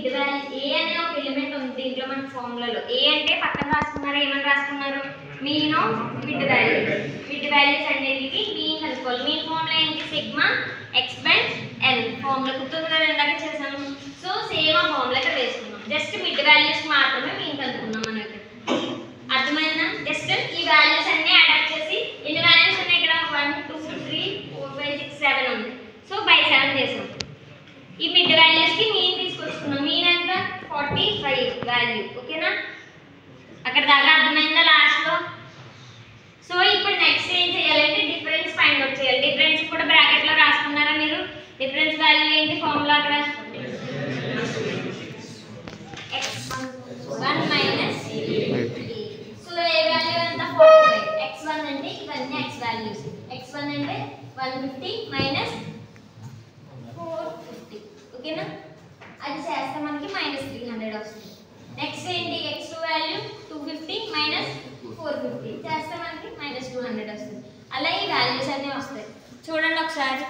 Mid value ఏ అనే ఒక element ఉంది దీంట్లో మన ఫార్ములాలో. ఏ అంటే పక్కన రాసుకున్నారు, ఏమని రాసుకున్నారు? Mean of mid values. Mid values అన్నిటికి మీన్ కనుక్కోవాలి. మీన్ ఫార్ములా ఏంటి? Sigma X by L. Formula గుర్తుంది కదా, ఇందాక చేసాము. సో సేమ్ ఆ ఫార్ములా ఇక్కడ వేసుకున్నాం. జస్ట్ మిడ్ వాల్యూస్ మాత్రమే మీన్ కనుక్కున్నాం మనం ఇక్కడ. అర్థమైందా? జస్ట్ ఈ వాల్యూస్ అన్ని అడాప్ట్ చేసి ఎన్ని వాల్యూస్ ఉన్నాయి ఇక్కడ? 1 2 3 4 5 6 7 ఉంది. సో బై 7 చేసాం. ఈ మిడ్ వాల్యూస్ కి మీన్ తీసుకొచ్చుకున్నాం. మీన్ ఎంత? 45 వాల్యూ. ఓకేనా? అక్కడ దాకా అర్థమైందా లాస్ట్ లో? సో ఇప్పుడు నెక్స్ట్ ఏం చేయాలంటే డిఫరెన్స్ ఫైండ్ అవుట్ చేయాలి. డిఫరెన్స్ కూడా బ్రాకెట్ లో రాసుకున్నారా మీరు? డిఫరెన్స్ వాల్యూ ఏంటి? ఫార్ములా అక్కడ x1 మైనస్ సో ఏ వాల్యూ ఎంత? 45. x1 అంటే ఇవన్నీ x వాల్యూస్. x1 అంటే 150 మైనస్ 450. ఓకేనా? అది చేస్తే మనకి -300 వస్తుంది. నెక్స్ట్ ఏంటి? x2 వాల్యూ 250 మైనస్ 450 చేస్తే మనకి -200 వస్తుంది. అలా ఈ వాల్యూస్ అన్నీ వస్తాయి. చూడండి ఒకసారి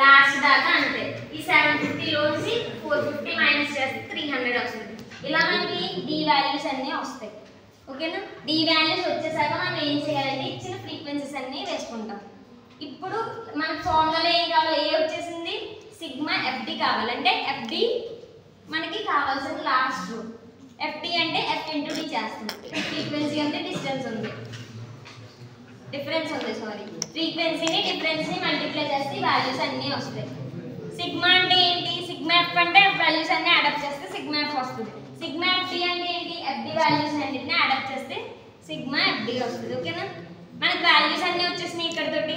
లాస్ట్ దాకా అంతే. ఈ 750 లోంచి 450 మైనస్ చేస్తే 300 వస్తుంది. ఇలా మనకి డి వాల్యూస్ అన్నీ వస్తాయి. ఓకేనా? డి వాల్యూస్ వచ్చేసాక మనం ఏం చేయాలంటే ఇచ్చిన ఫ్రీక్వెన్సీస్ అన్నీ వేసుకుంటాం. ఇప్పుడు మన ఫార్ములా ఏం కావాలి? ఏ వచ్చేసింది? సిగ్మా ఎఫ్డి కావాలంటే ఎఫ్డి మనకి కావాల్సిన లాస్ట్ రో. ఎఫ్డి అంటే ఎఫ్ ఇంటూ డి చేస్తుంది. ఫ్రీక్వెన్సీ అంటే డిస్టెన్స్ ఉంది, డిఫరెన్స్ ఉంది సారీ. ఫ్రీక్వెన్సీని డిఫరెన్స్ని మల్టిప్లై చేస్తే ఈ వాల్యూస్ అన్నీ వస్తాయి. సిగ్మా అంటే ఏంటి? సిగ్మా ఎఫ్ అంటే ఎఫ్ వాల్యూస్ అన్ని అడాప్ట్ చేస్తే సిగ్మా ఎఫ్ వస్తుంది. సిగ్మా ఎఫ్డి అంటే ఏంటి? ఎఫ్డి వాల్యూస్ అన్నిటిని అడాప్ట్ చేస్తే సిగ్మా ఎఫ్డి వస్తుంది. ఓకేనా? మనకి వాల్యూస్ అన్నీ వచ్చేసినాయి ఇక్కడతోటి.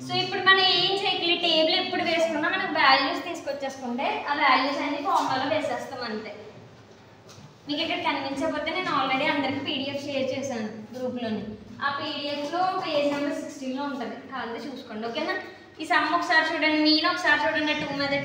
సో ఇప్పుడు మనం ఏం చేయగలి టేబుల్ ఎప్పుడు వేసుకున్నా మనకు వాల్యూస్ తీసుకొచ్చేసుకుంటే ఆ వాల్యూస్ అన్ని ఫార్ములాలో వేసేస్తాం అంతే. మీకు ఇక్కడ కనిపించకపోతే నేను ఆల్రెడీ అందరికి పీడిఎఫ్ షేర్ చేశాను గ్రూప్లోని. ఆ పీడిఎఫ్లో పేజ్ నెంబర్ 16లో ఉంటుంది, కావాలి చూసుకోండి. ఓకేనా? ఈ సమ్ ఒకసారి చూడండి, మీన్ ఒకసారి చూడండి. 2 మెథడ్స్